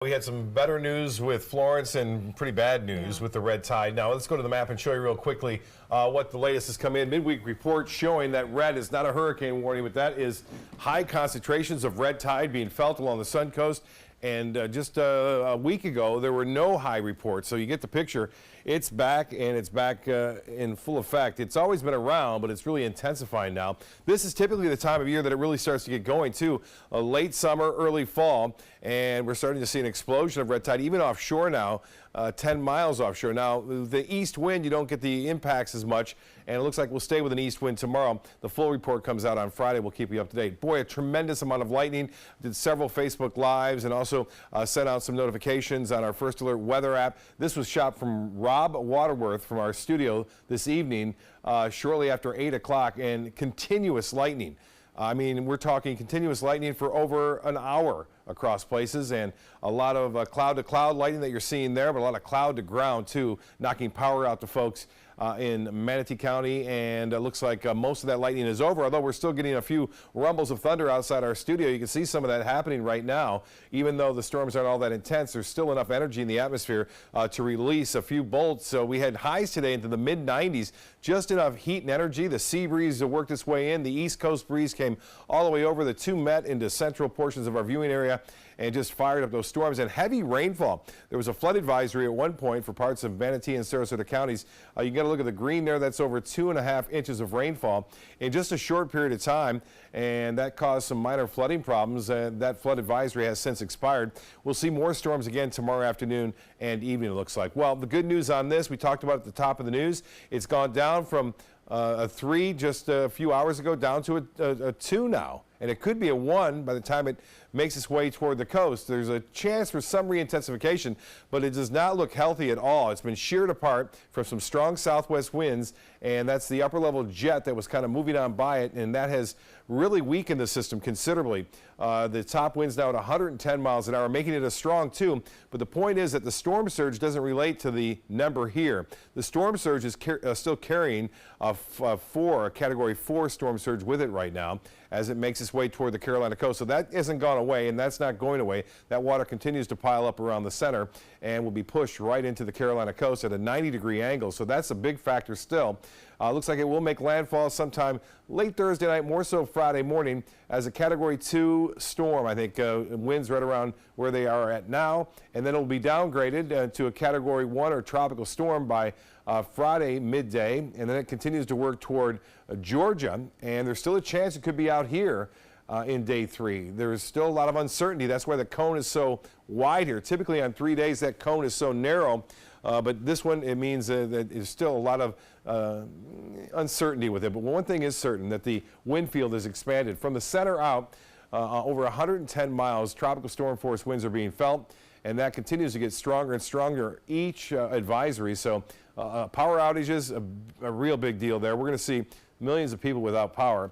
We had some better news with Florence and pretty bad news with the red tide. Now let's go to the map and show you real quickly what the latest has come in. Midweek report showing that red is not a hurricane warning, but that is high concentrations of red tide being felt along the Sun Coast. And just a week ago, there were no high reports. So you get the picture. It's back, and it's back in full effect. It's always been around, but it's really intensifying now. This is typically the time of year that it really starts to get going, too. Late summer, early fall, and we're starting to see an explosion of red tide, even offshore now, 10 miles offshore. Now, the east wind, you don't get the impacts as much, and it looks like we'll stay with an east wind tomorrow. The full report comes out on Friday. We'll keep you up to date. Boy, a tremendous amount of lightning. Did several Facebook Lives and also sent out some notifications on our First Alert weather app. This was shot from Rob Waterworth from our studio this evening, shortly after 8 o'clock, and continuous lightning. I mean, we're talking continuous lightning for over an hour across places, and a lot of cloud-to-cloud lightning that you're seeing there, but a lot of cloud-to-ground, too, knocking power out to folks in Manatee County, and it looks like most of that lightning is over, although we're still getting a few rumbles of thunder outside our studio. You can see some of that happening right now. Even though the storms aren't all that intense, there's still enough energy in the atmosphere to release a few bolts. So we had highs today into the mid-90s, just enough heat and energy. The sea breeze worked its way in. The East Coast breeze came all the way over. The two met into central portions of our viewing area and just fired up those storms and heavy rainfall. There was a flood advisory at one point for parts of Manatee and Sarasota counties. You got to look at the green there. That's over 2.5 inches of rainfall in just a short period of time, and that caused some minor flooding problems. That flood advisory has since expired. We'll see more storms again tomorrow afternoon and evening, it looks like. Well, the good news on this, we talked about at the top of the news, it's gone down from a 3 just a few hours ago down to a 2 now. And it could be a 1 by the time it makes its way toward the coast. There's a chance for some re-intensification, but it does not look healthy at all. It's been sheared apart from some strong southwest winds, and that's the upper level jet that was kind of moving on by it, and that has really weakened the system considerably. The top wind's now at 110 miles an hour, making it a strong 2. But the point is that the storm surge doesn't relate to the number here. The storm surge is still carrying a Category 4 storm surge with it right now as it makes its way toward the Carolina coast. So that isn't gone away, and that's not going away. That water continues to pile up around the center and will be pushed right into the Carolina coast at a 90-degree angle. So that's a big factor still. Looks like it will make landfall sometime late Thursday night, more so Friday morning, as a Category 2 storm. I think winds right around where they are at now, and then it will be downgraded to a Category 1 or tropical storm by Friday midday, and then it continues to work toward Georgia, and there's still a chance it could be out here in day 3. There's still a lot of uncertainty. That's why the cone is so wide here. Typically on 3 days that cone is so narrow, but this one, it means that there's still a lot of uncertainty with it. But one thing is certain, that the wind field is expanded. From the center out, over 110 miles, tropical storm force winds are being felt, and that continues to get stronger and stronger each advisory. So power outages, a real big deal there. We're going to see millions of people without power.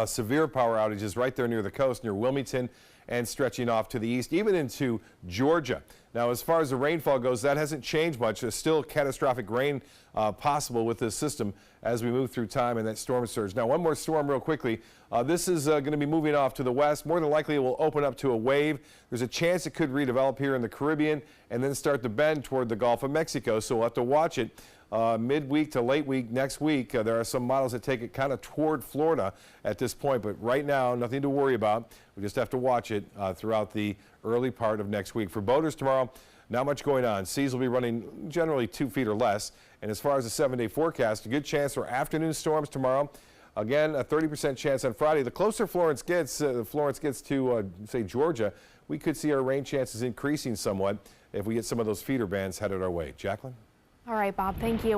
Severe power outages right there near the coast, near Wilmington, and stretching off to the east, even into Georgia. Now, as far as the rainfall goes, that hasn't changed much. There's still catastrophic rain possible with this system as we move through time and that storm surge. Now, one more storm real quickly. This is going to be moving off to the west. More than likely, it will open up to a wave. There's a chance it could redevelop here in the Caribbean and then start to bend toward the Gulf of Mexico, so we'll have to watch it. Midweek to late week next week. There are some models that take it kind of toward Florida at this point, but right now, nothing to worry about. We just have to watch it throughout the early part of next week. For boaters tomorrow, not much going on. Seas will be running generally 2 feet or less. And as far as the 7-day forecast, a good chance for afternoon storms tomorrow. Again, a 30% chance on Friday. The closer Florence gets to, say, Georgia, we could see our rain chances increasing somewhat if we get some of those feeder bands headed our way. Jacqueline? All right, Bob, thank you.